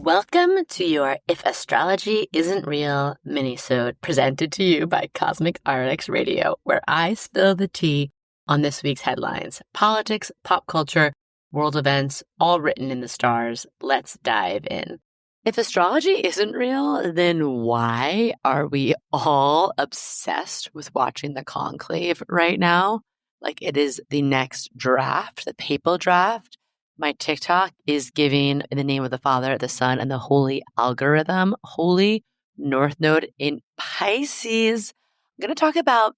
Welcome to your If Astrology Isn't Real minisode presented to you by Cosmic RX Radio, where I spill the tea on this week's headlines, politics, pop culture, world events, all written in the stars. Let's dive in. If astrology isn't real, then why are we all obsessed with watching the Conclave right now? Like it is the next draft, the papal draft. My TikTok is giving in the name of the Father, the Son, and the Holy Algorithm, Holy North Node in Pisces. I'm going to talk about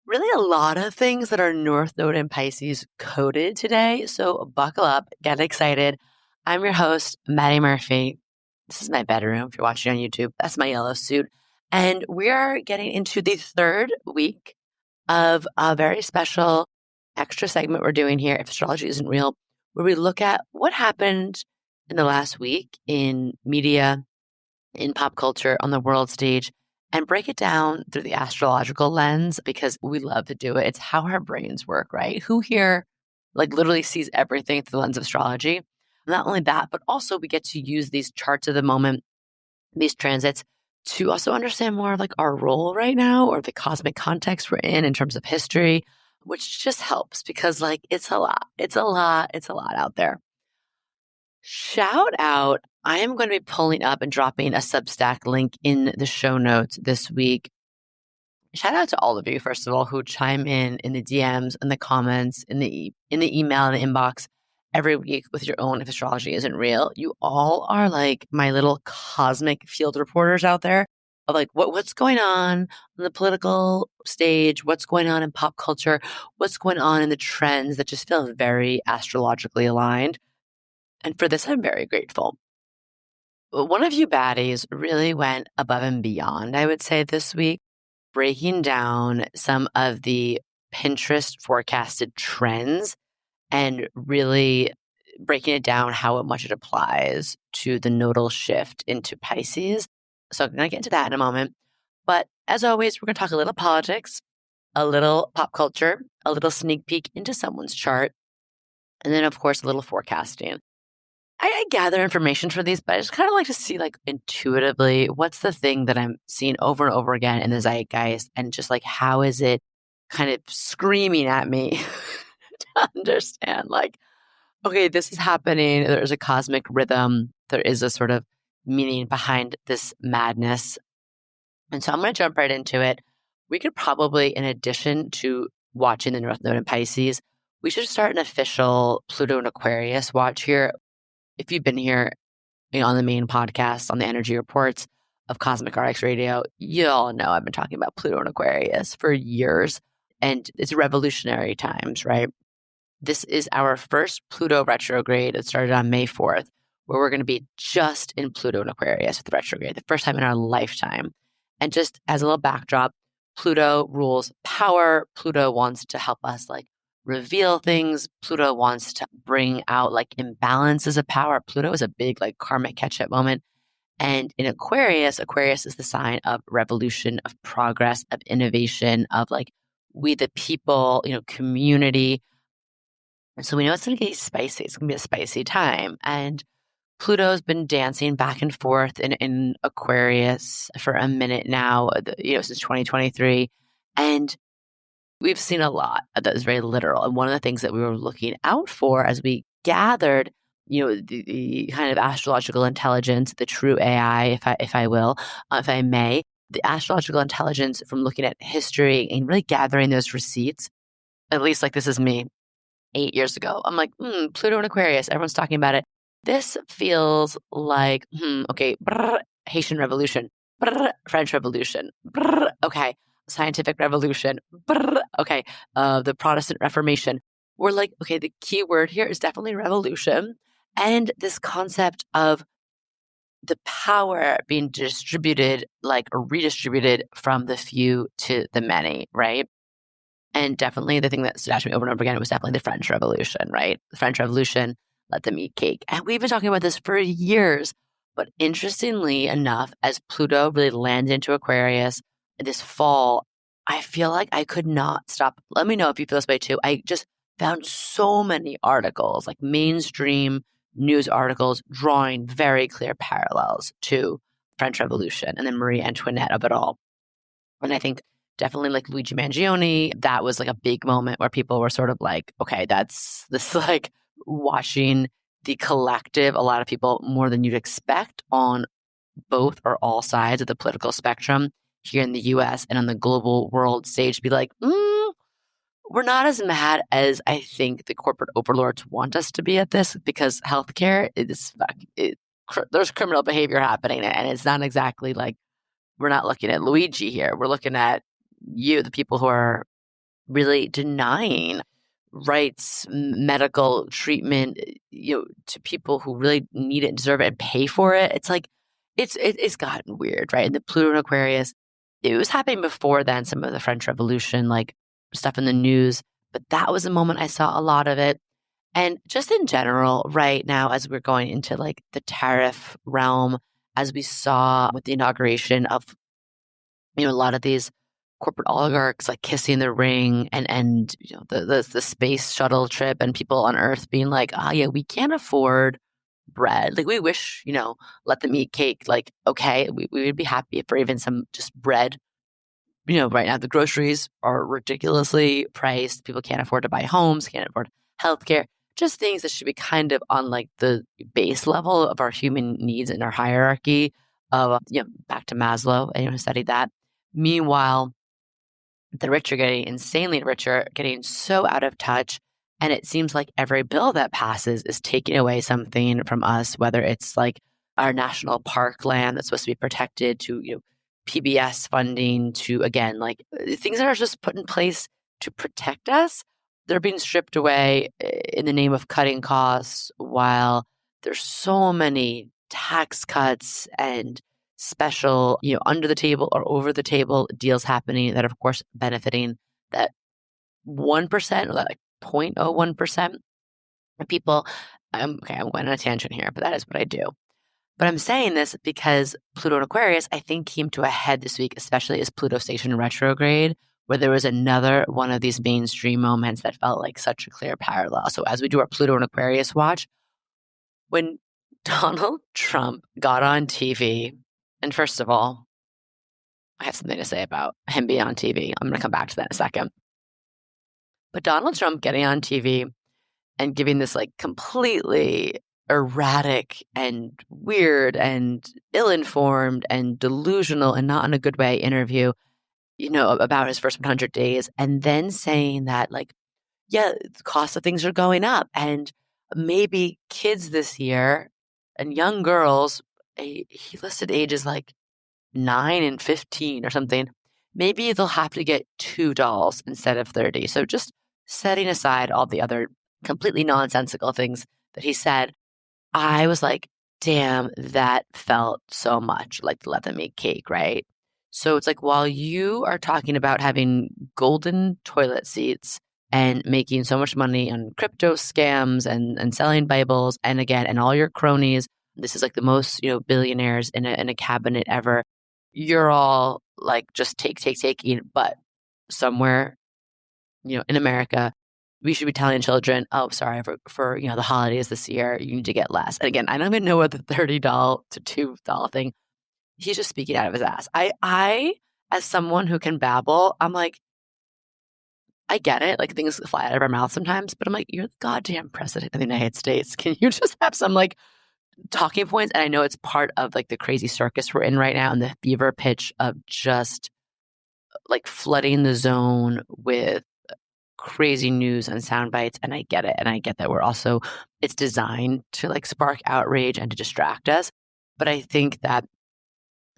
really a lot of things that are North Node in Pisces coded today. So buckle up, get excited. I'm your host, MADI Murphy. This is my bedroom. If you're watching on YouTube, that's my yellow suit. And we are getting into the third week of a very special extra segment we're doing here, If Astrology Isn't Real, where we look at what happened in the last week in media, in pop culture, on the world stage, and break it down through the astrological lens because we love to do it. It's how our brains work, right? Who here literally sees everything through the lens of astrology? Not only that, but also we get to use these charts of the moment, these transits, to also understand more of our role right now or the cosmic context we're in terms of history, which just helps because it's a lot. It's a lot out there. Shout out. I am going to be pulling up and dropping a Substack link in the show notes this week. Shout out to all of you, first of all, who chime in the DMs and the comments, in the email, in the inbox every week with your own If Astrology Isn't Real. You all are like my little cosmic field reporters out there of what's going on the political stage, what's going on in pop culture, what's going on in the trends that just feel very astrologically aligned. And for this, I'm very grateful. One of you baddies really went above and beyond, I would say, this week, breaking down some of the Pinterest forecasted trends and really breaking it down how much it applies to the nodal shift into Pisces. So I'm going to get into that in a moment. But as always, we're going to talk a little politics, a little pop culture, a little sneak peek into someone's chart, and then, of course, a little forecasting. I gather information for these, but I just kind of like to see intuitively what's the thing that I'm seeing over and over again in the zeitgeist, and just how is it kind of screaming at me to understand okay, this is happening. There's a cosmic rhythm. There is a sort of meaning behind this madness. And so I'm going to jump right into it. We could probably, in addition to watching the North Node in Pisces, we should start an official Pluto and Aquarius watch here. If you've been here on the main podcast, on the energy reports of Cosmic RX Radio, you all know I've been talking about Pluto and Aquarius for years. And it's revolutionary times, right? This is our first Pluto retrograde. It started on May 4th, where we're going to be just in Pluto and Aquarius with retrograde, the first time in our lifetime. And just as a little backdrop, Pluto rules power. Pluto wants to help us reveal things. Pluto wants to bring out imbalances of power. Pluto is a big karmic catch-up moment. And in Aquarius is the sign of revolution, of progress, of innovation, of we the people, community. And so we know it's going to get spicy. It's going to be a spicy time. And Pluto's been dancing back and forth in Aquarius for a minute now, since 2023. And we've seen a lot that is very literal. And one of the things that we were looking out for as we gathered, the kind of astrological intelligence, the true AI, if I may, the astrological intelligence from looking at history and really gathering those receipts, at least this is me 8 years ago. I'm Pluto and Aquarius, everyone's talking about it. This feels okay, Haitian Revolution, French Revolution, okay, Scientific Revolution, okay, the Protestant Reformation. We're okay, the key word here is definitely revolution, and this concept of the power being distributed, redistributed from the few to the many, right? And definitely the thing that stood out to me over and over again was definitely the French Revolution, right? The French Revolution, let them eat cake. And we've been talking about this for years. But interestingly enough, as Pluto really landed into Aquarius this fall, I feel like I could not stop. Let me know if you feel this way too. I just found so many articles, mainstream news articles drawing very clear parallels to French Revolution and then Marie Antoinette of it all. And I think definitely like Luigi Mangione, that was like a big moment where people were sort of like, okay, that's this like watching the collective, a lot of people more than you'd expect on both or all sides of the political spectrum here in the US and on the global world stage be like, we're not as mad as I think the corporate overlords want us to be at this, because healthcare is there's criminal behavior happening, and it's not exactly like we're not looking at Luigi here. We're looking at you, the people who are really denying rights, medical treatment, to people who really need it and deserve it and pay for it. It's like it's gotten weird, right? And the Pluto and Aquarius, it was happening before then. Some of the French Revolution, like stuff in the news, but that was a moment I saw a lot of it. And just in general, right now, as we're going into like the tariff realm, as we saw with the inauguration of, a lot of these corporate oligarchs like kissing the ring and the space shuttle trip and people on Earth being like, yeah, we can't afford bread. Like we wish, let them eat cake. Like, okay, we would be happy for even some just bread. Right now the groceries are ridiculously priced. People can't afford to buy homes, can't afford healthcare. Just things that should be kind of on like the base level of our human needs and our hierarchy of, back to Maslow, anyone who studied that. Meanwhile, the rich are getting insanely richer, getting so out of touch. And it seems like every bill that passes is taking away something from us, whether it's like our national park land that's supposed to be protected to, PBS funding to, again, like things that are just put in place to protect us. They're being stripped away in the name of cutting costs, while there's so many tax cuts and special, under the table or over the table deals happening that are, of course, benefiting that 1% or that like 0.01% of people. I'm going on a tangent here, but that is what I do. But I'm saying this because Pluto and Aquarius, I think, came to a head this week, especially as Pluto stationed retrograde, where there was another one of these mainstream moments that felt like such a clear parallel. So as we do our Pluto and Aquarius watch, when Donald Trump got on TV, and first of all, I have something to say about him being on TV. I'm going to come back to that in a second. But Donald Trump getting on TV and giving this like completely erratic and weird and ill-informed and delusional and not in a good way interview, about his first 100 days, and then saying that like, yeah, the cost of things are going up and maybe kids this year and young girls, he listed ages like 9 and 15 or something, maybe they'll have to get 2 dolls instead of 30. So just setting aside all the other completely nonsensical things that he said, I was like, damn, that felt so much like let them eat cake, right? So it's like, while you are talking about having golden toilet seats and making so much money on crypto scams and selling Bibles, and again, and all your cronies, this is like the most, billionaires in a cabinet ever. You're all like, just taking, but somewhere, in America, we should be telling children, oh, sorry, for the holidays this year, you need to get less. And again, I don't even know what the $30 to $2 thing, he's just speaking out of his ass. I, as someone who can babble, I'm like, I get it. Like things fly out of our mouth sometimes, but I'm like, you're the goddamn president of the United States. Can you just have some like talking points? And I know it's part of like the crazy circus we're in right now and the fever pitch of just like flooding the zone with crazy news and sound bites. And I get it. And I get that it's designed to like spark outrage and to distract us. But I think that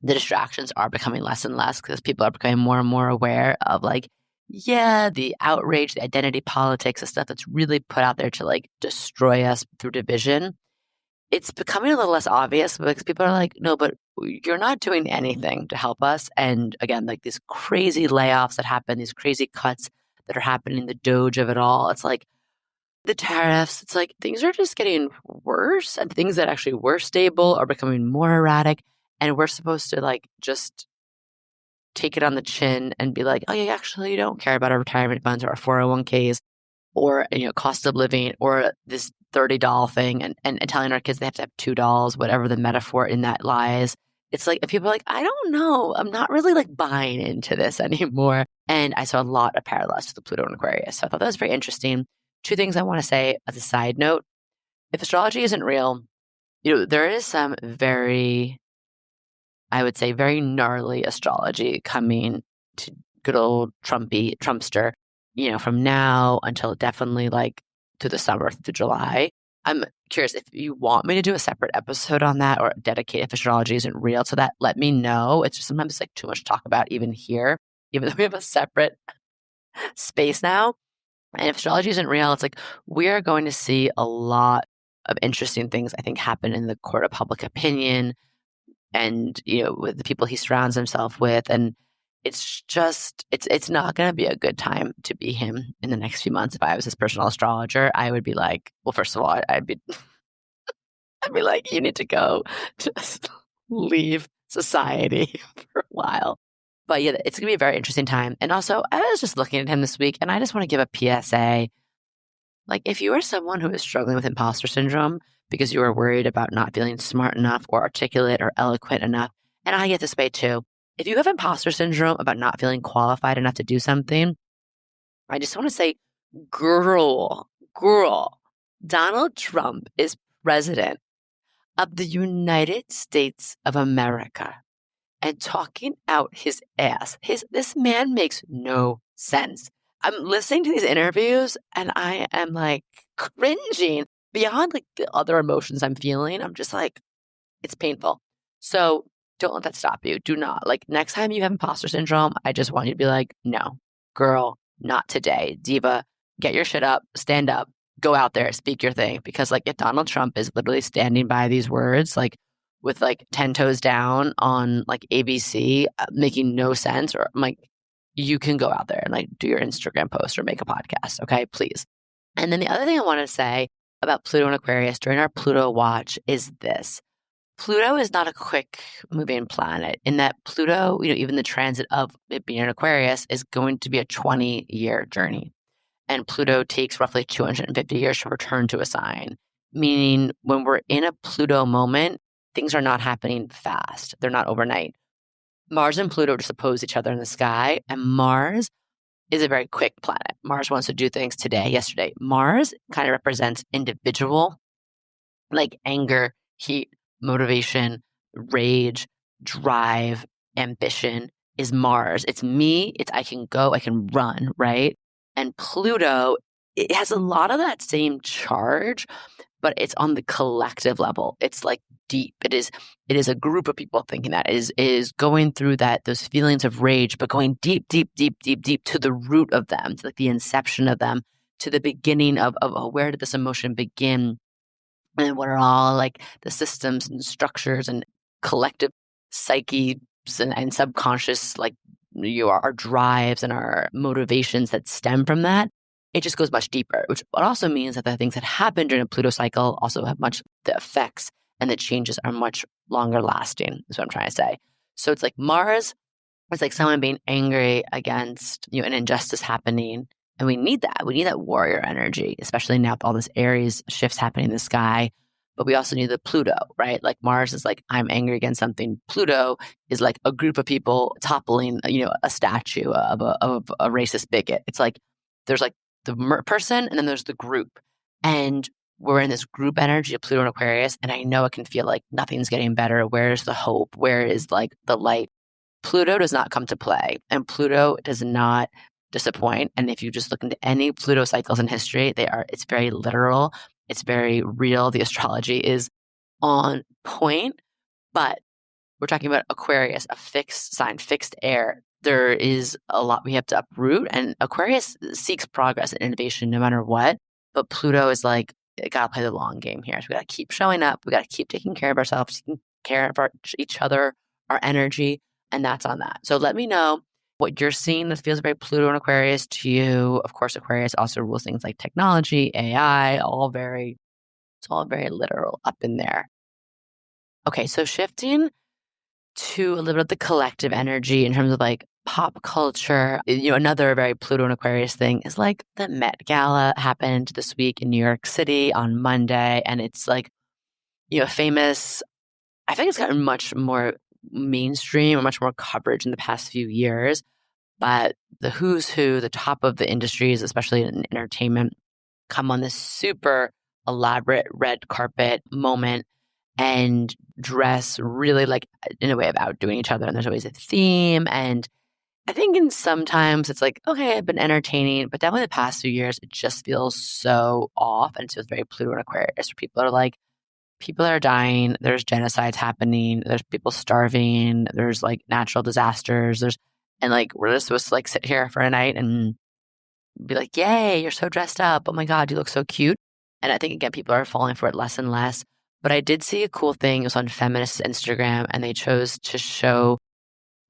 the distractions are becoming less and less because people are becoming more and more aware of like, yeah, the outrage, the identity politics, the stuff that's really put out there to like destroy us through division. It's becoming a little less obvious because people are like, no, but you're not doing anything to help us. And again, like these crazy layoffs that happen, these crazy cuts that are happening, the doge of it all. It's like the tariffs. It's like things are just getting worse, and things that actually were stable are becoming more erratic. And we're supposed to like just take it on the chin and be like, oh, yeah, actually, you don't care about our retirement funds or our 401ks or, cost of living or this $30 thing and telling our kids they have to have $2, whatever the metaphor in that lies. It's like, if people are like, I don't know, I'm not really like buying into this anymore. And I saw a lot of parallels to the Pluto in Aquarius. So I thought that was very interesting. Two things I want to say as a side note. If astrology isn't real, there is some very, I would say, very gnarly astrology coming to good old Trumpster, from now until definitely like to the summer, to July. I'm curious if you want me to do a separate episode on that or dedicate if astrology isn't real to that, let me know. It's just sometimes like too much to talk about even here, even though we have a separate space now. And if astrology isn't real, it's like we are going to see a lot of interesting things, I think, happen in the court of public opinion and, with the people he surrounds himself with. And it's just, it's not going to be a good time to be him in the next few months. If I was his personal astrologer, I would be like, well, first of all, I'd be like, you need to go just leave society for a while. But yeah, it's going to be a very interesting time. And also, I was just looking at him this week and I just want to give a PSA. Like, if you are someone who is struggling with imposter syndrome because you are worried about not feeling smart enough or articulate or eloquent enough, and I get this way too. If you have imposter syndrome about not feeling qualified enough to do something, I just want to say, girl, Donald Trump is president of the United States of America and talking out his ass. This man makes no sense. I'm listening to these interviews and I am like cringing beyond like the other emotions I'm feeling. I'm just like, it's painful. So don't let that stop you. Do not. Like, next time you have imposter syndrome, I just want you to be like, no, girl, not today. Diva, get your shit up, stand up, go out there, speak your thing. Because like if Donald Trump is literally standing by these words, like with like 10 toes down on like ABC, making no sense, or I'm like, you can go out there and like do your Instagram post or make a podcast. Okay, please. And then the other thing I want to say about Pluto and Aquarius during our Pluto watch is this. Pluto is not a quick moving planet in that Pluto, even the transit of it being in Aquarius is going to be a 20-year journey. And Pluto takes roughly 250 years to return to a sign, meaning when we're in a Pluto moment, things are not happening fast. They're not overnight. Mars and Pluto just oppose each other in the sky, and Mars is a very quick planet. Mars wants to do things today, yesterday. Mars kind of represents individual, like anger, heat, motivation, rage, drive, ambition is Mars. It's me. It's I can go, I can run, right? And Pluto, it has a lot of that same charge, but it's on the collective level. It's like deep. It is a group of people thinking that is going through those feelings of rage, but going deep to the root of them, to like the inception of them, to the beginning of where did this emotion begin? And what are all like the systems and structures and collective psyches and subconscious, like our drives and our motivations that stem from that. It just goes much deeper, which also means that the things that happen during a Pluto cycle also have the effects and the changes are much longer lasting, is what I'm trying to say. So it's like Mars, it's like someone being angry against an injustice happening. And we need that. We need that warrior energy, especially now with all this Aries shifts happening in the sky. But we also need the Pluto, right? Like Mars is like, I'm angry against something. Pluto is like a group of people toppling, a statue of a racist bigot. It's like, there's like the person and then there's the group. And we're in this group energy of Pluto and Aquarius. And I know it can feel like nothing's getting better. Where's the hope? Where is like the light? Pluto does not come to play. And Pluto does not disappoint. And if you just look into any Pluto cycles in history, it's very literal. It's very real. The astrology is on point, but we're talking about Aquarius, a fixed sign, fixed air. There is a lot we have to uproot, and Aquarius seeks progress and innovation no matter what. But Pluto is like, gotta play the long game here. So we gotta keep showing up. We gotta keep taking care of ourselves, taking care of each other, our energy, and that's on that. So let me know what you're seeing that feels very Pluto and Aquarius to you. Of course, Aquarius also rules things like technology, AI, it's all very literal up in there. Okay, so shifting to a little bit of the collective energy in terms of like pop culture, another very Pluto and Aquarius thing is like the Met Gala happened this week in New York City on Monday. And it's like, famous. I think it's gotten much more mainstream or much more coverage in the past few years. But the who's who, the top of the industries, especially in entertainment, come on this super elaborate red carpet moment and dress really like in a way of outdoing each other. And there's always a theme. And I think sometimes it's like, okay, I've been entertaining, but definitely the past few years, it just feels so off. And it feels very Pluto and Aquarius, where people are like, people are dying, there's genocides happening, there's people starving, there's like natural disasters, and like we're just supposed to like sit here for a night and be like, yay, you're so dressed up. Oh my God, you look so cute. And I think again, people are falling for it less and less. But I did see a cool thing. It was on feminist Instagram and they chose to show,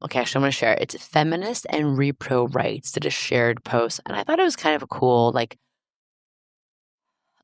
okay, actually I'm going to share it. It's feminist and repro rights did a shared post. And I thought it was kind of a cool, like,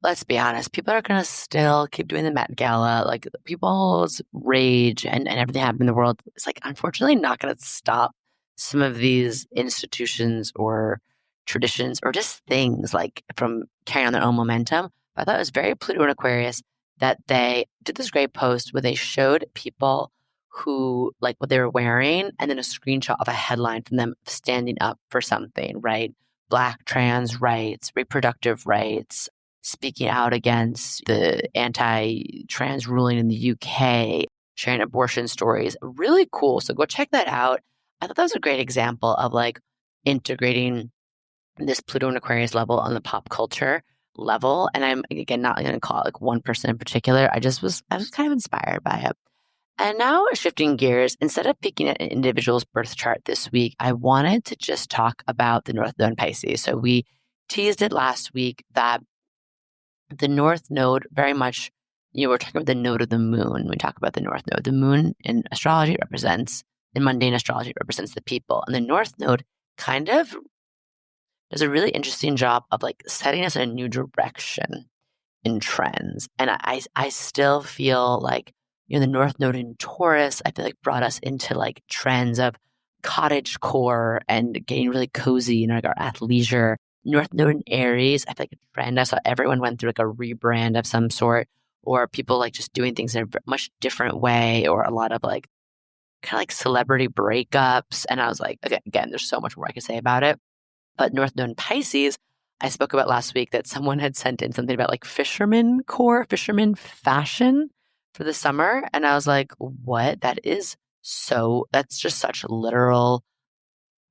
let's be honest, people are going to still keep doing the Met Gala. Like people's rage and everything happening in the world is like, unfortunately not going to stop some of these institutions or traditions or just things like from carrying on their own momentum. But I thought it was very Pluto and Aquarius that they did this great post where they showed people who like what they were wearing and then a screenshot of a headline from them standing up for something, right? Black trans rights, reproductive rights, speaking out against the anti-trans ruling in the UK, sharing abortion stories. Really cool. So go check that out. I thought that was a great example of like integrating this Pluto and Aquarius level on the pop culture level. And I'm again not going to call it like one person in particular. I was kind of inspired by it. And now shifting gears, instead of picking at an individual's birth chart this week, I wanted to just talk about the North Node in Pisces. So we teased it last week that the North Node very much, we're talking about the node of the moon. We talk about the North Node. The moon in astrology in mundane astrology, represents the people. And the North Node kind of does a really interesting job of like setting us in a new direction in trends. And I still feel like, the North Node in Taurus, I feel like brought us into like trends of cottage core and getting really cozy in like our athleisure. North Node in Aries, I feel like a trend. I saw everyone went through like a rebrand of some sort, or people like just doing things in a much different way, or a lot of like kind of like celebrity breakups. And I was like, okay, again, there's so much more I could say about it. But North Node in Pisces, I spoke about last week that someone had sent in something about like fisherman fashion for the summer. And I was like, what? That's just such literal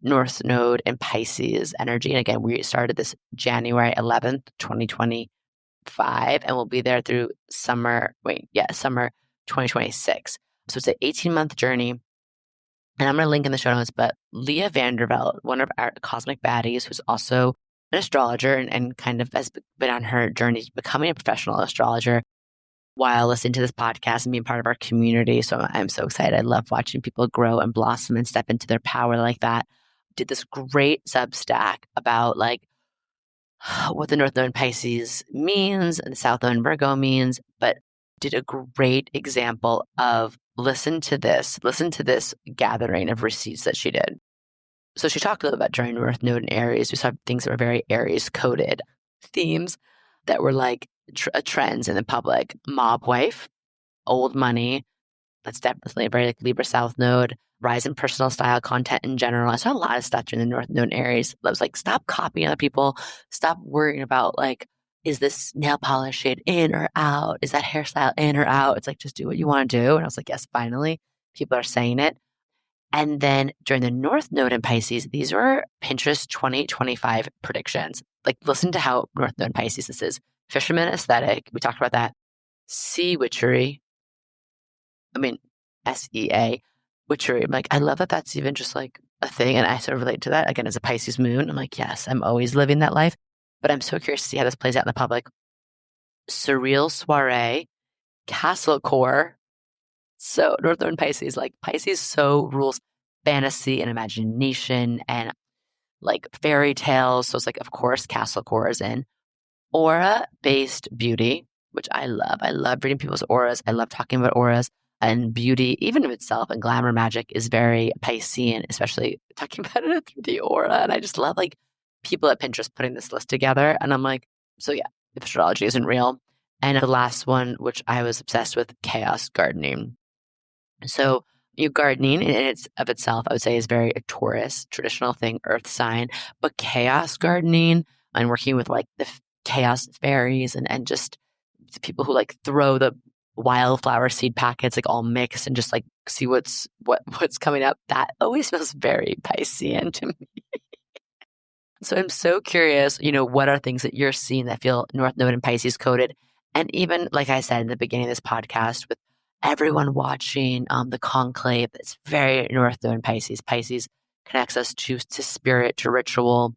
North Node and Pisces energy. And again, we started this January 11th, 2025, and we'll be there through summer 2026. So it's an 18-month journey. And I'm going to link in the show notes, but Leah Vanderveld, one of our cosmic baddies, who's also an astrologer and kind of has been on her journey becoming a professional astrologer while listening to this podcast and being part of our community. So I'm so excited. I love watching people grow and blossom and step into their power like that. Did this great Substack about like what the North Node in Pisces means and the South Node in Virgo means, but did a great example of listen to this gathering of receipts that she did. So she talked a little about during North Node in Aries. We saw things that were very Aries coded, themes that were like trends in the public. Mob wife, old money. That's definitely a very like Libra South Node. Rise in personal style content in general. I saw a lot of stuff during the North Node in Aries. I was like, stop copying other people. Stop worrying about like, is this nail polish shade in or out? Is that hairstyle in or out? It's like, just do what you want to do. And I was like, yes, finally, people are saying it. And then during the North Node in Pisces, these were Pinterest 2025 predictions. Like, listen to how North Node in Pisces this is. Fisherman aesthetic. We talked about that. Sea witchery. SEA. Witchery. I'm like, I love that that's even just like a thing. And I sort of relate to that. Again, as a Pisces moon, I'm like, yes, I'm always living that life. But I'm so curious to see how this plays out in the public. Surreal soiree, castle core. So North Node in Pisces, like Pisces so rules fantasy and imagination and like fairy tales. So it's like, of course, castle core is in. Aura-based beauty, which I love. I love reading people's auras. I love talking about auras. and beauty, even of itself, and glamour magic is very Piscean, especially talking about it through the aura. And I just love like people at Pinterest putting this list together. And I'm like, so yeah, if astrology isn't real. And the last one, which I was obsessed with, chaos gardening. So gardening in its of itself, I would say, is very a Taurus traditional thing, earth sign. But chaos gardening and working with like the chaos fairies and just the people who like throw the wildflower seed packets like all mixed and just like see what's coming up. That always feels very Piscean to me. So I'm so curious, what are things that you're seeing that feel North Node and Pisces coded? And even like I said in the beginning of this podcast, with everyone watching the Conclave, it's very North Node and Pisces. Pisces connects us to spirit, to ritual.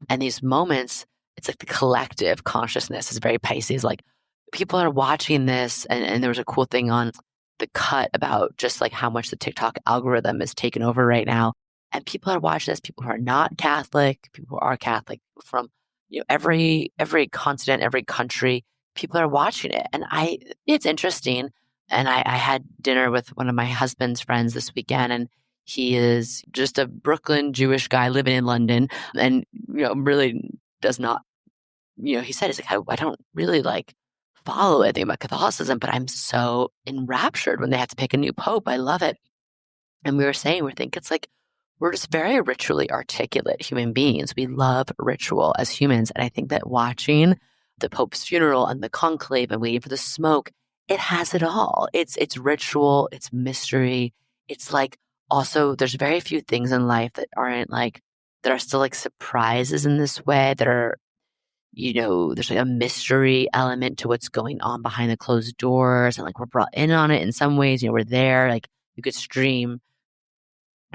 And these moments, it's like the collective consciousness is very Pisces. Like people are watching this, and there was a cool thing on the cut about just like how much the TikTok algorithm is taken over right now. And people are watching this, people who are not Catholic, people who are Catholic from every continent, every country, people are watching it. And it's interesting. And I had dinner with one of my husband's friends this weekend, and he is just a Brooklyn Jewish guy living in London, and really does not, he said, he's like, I don't really like follow anything about Catholicism, but I'm so enraptured when they have to pick a new pope. I love it. And we think it's like, we're just very ritually articulate human beings. We love ritual as humans. And I think that watching the Pope's funeral and the conclave and waiting for the smoke, it has it all. It's ritual, it's mystery. It's like, also, there's very few things in life that aren't like, that are still like surprises in this way, that are, there's like a mystery element to what's going on behind the closed doors. And like, we're brought in on it in some ways. We're there, like you could stream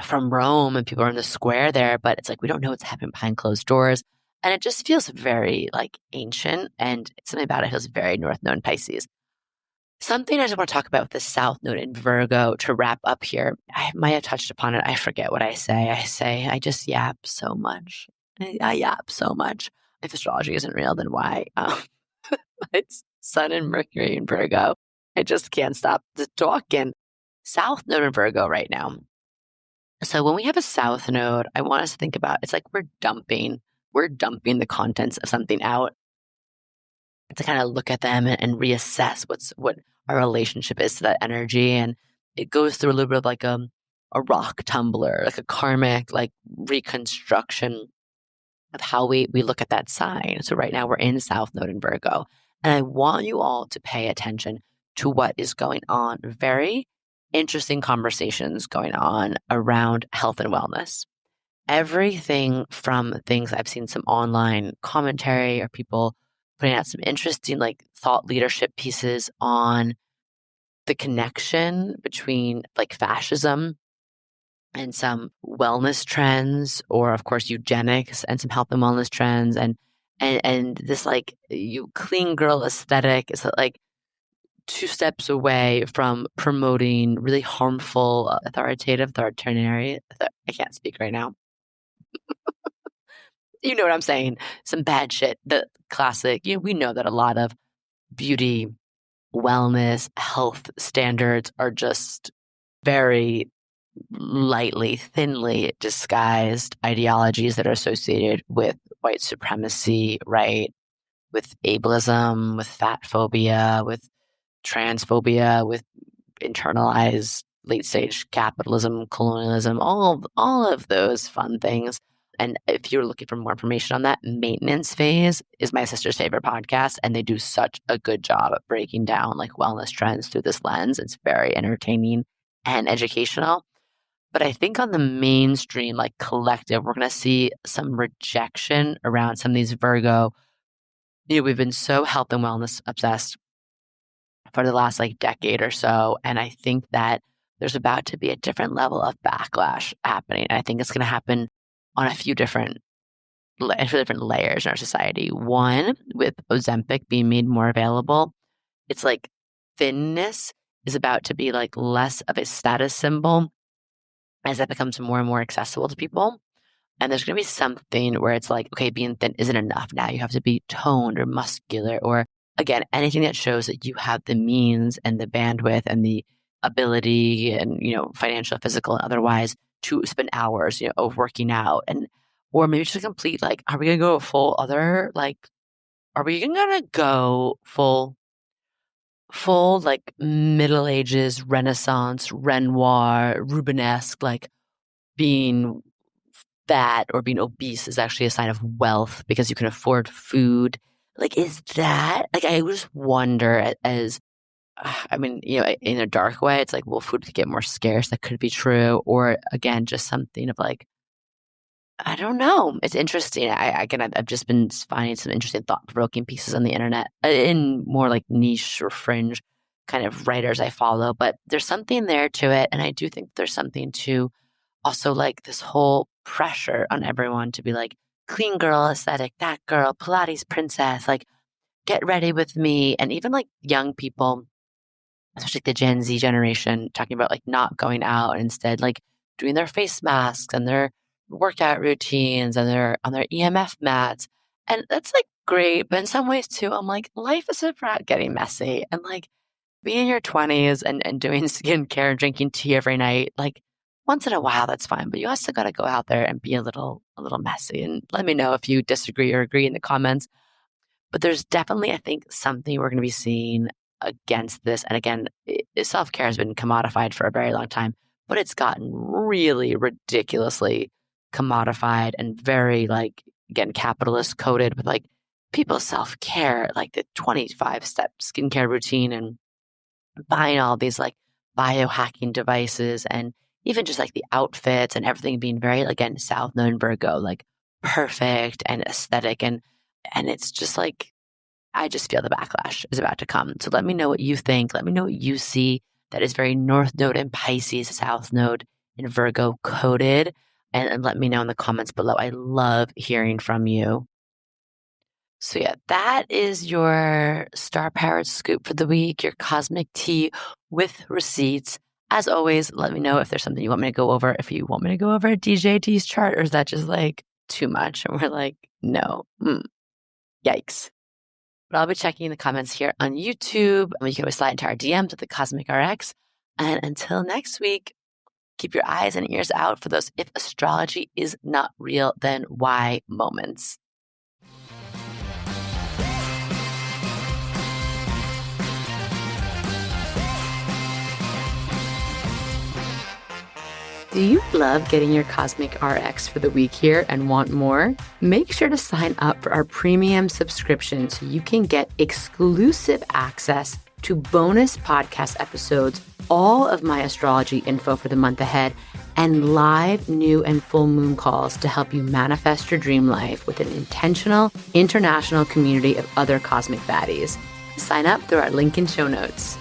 from Rome and people are in the square there, but it's like, we don't know what's happening behind closed doors. And it just feels very like ancient, and something about it feels very North Node and Pisces. Something I just want to talk about with the South Node in Virgo to wrap up here. I might have touched upon it. I forget what I say. I just yap so much. I yap so much. If astrology isn't real, then why? It's Sun and Mercury in Virgo. I just can't stop talking. South Node in Virgo right now. So when we have a South Node, I want us to think about, it's like we're dumping the contents of something out to kind of look at them and reassess what our relationship is to that energy. And it goes through a little bit of like a rock tumbler, like a karmic like reconstruction of how we look at that sign. So right now we're in South Node in Virgo. And I want you all to pay attention to what is going on. Very interesting conversations going on around health and wellness. Everything from things I've seen some online commentary or people putting out some interesting like thought leadership pieces on the connection between like fascism and some wellness trends, or of course eugenics and some health and wellness trends, and this like you clean girl aesthetic is like 2 steps away from promoting really harmful authoritarian. I can't speak right now. You know what I'm saying? Some bad shit. The classic, we know that a lot of beauty, wellness, health standards are just very lightly, thinly disguised ideologies that are associated with white supremacy, right? With ableism, with fat phobia, with transphobia, with internalized late stage capitalism, colonialism, all of those fun things. And if you're looking for more information on that, Maintenance Phase is my sister's favorite podcast, and they do such a good job of breaking down like wellness trends through this lens. It's very entertaining and educational. But I think on the mainstream, like collective, we're going to see some rejection around some of these Virgo. We've been so health and wellness obsessed for the last like decade or so. And I think that there's about to be a different level of backlash happening. I think it's going to happen on a few different layers in our society. One, with Ozempic being made more available, it's like thinness is about to be like less of a status symbol as that becomes more and more accessible to people. And there's going to be something where it's like, okay, being thin isn't enough. Now you have to be toned or muscular, or again, anything that shows that you have the means and the bandwidth and the ability and, financial, physical, and otherwise to spend hours, of working out or maybe just a complete, are we going to go full other, are we going to go full Middle Ages, Renaissance, Renoir, Rubenesque, being fat or being obese is actually a sign of wealth because you can afford food. Is that, I just wonder in a dark way, it's will food get more scarce? That could be true. Or again, just something of I don't know. It's interesting. I've just been finding some interesting thought-provoking pieces on the internet in more niche or fringe kind of writers I follow. But there's something there to it. And I do think there's something to also this whole pressure on everyone to be clean girl aesthetic, that girl, Pilates princess, get ready with me. And even young people, especially the Gen Z generation, talking about not going out and instead doing their face masks and their workout routines and they're on their EMF mats. And that's great. But in some ways too, I'm life is about getting messy and being in your 20s and doing skincare and drinking tea every night. Once in a while, that's fine. But you also got to go out there and be a little messy. And let me know if you disagree or agree in the comments. But there's definitely, I think, something we're going to be seeing against this. And again, self-care has been commodified for a very long time, but it's gotten really ridiculously commodified and very again, capitalist coded with people's self-care, the 25-step skincare routine and buying all these biohacking devices and even just the outfits and everything being very, again, South Node Virgo, perfect and aesthetic. And it's just I just feel the backlash is about to come. So let me know what you think. Let me know what you see that is very North Node and Pisces, South Node and Virgo coded. And let me know in the comments below. I love hearing from you. So yeah, that is your Star Powered Scoop for the week, your cosmic tea with receipts. As always, let me know if there's something you want me to go over. If you want me to go over a DJT's chart, or is that just too much? And we're no, yikes. But I'll be checking the comments here on YouTube. And you can always slide into our DMs with the Cosmic RX. And until next week, keep your eyes and ears out for those if astrology is not real, then why moments. Do you love getting your Cosmic RX for the week here and want more? Make sure to sign up for our premium subscription so you can get exclusive access to bonus podcast episodes, all of my astrology info for the month ahead, and live new and full moon calls to help you manifest your dream life with an intentional international community of other cosmic baddies. Sign up through our link in show notes.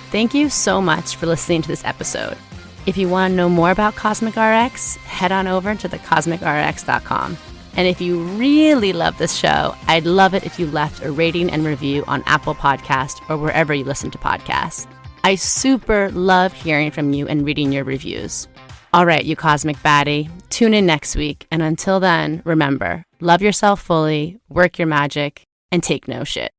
Thank you so much for listening to this episode. If you want to know more about Cosmic RX, head on over to thecosmicrx.com. And if you really love this show, I'd love it if you left a rating and review on Apple Podcasts or wherever you listen to podcasts. I super love hearing from you and reading your reviews. All right, you cosmic baddie, tune in next week. And until then, remember, love yourself fully, work your magic, and take no shit.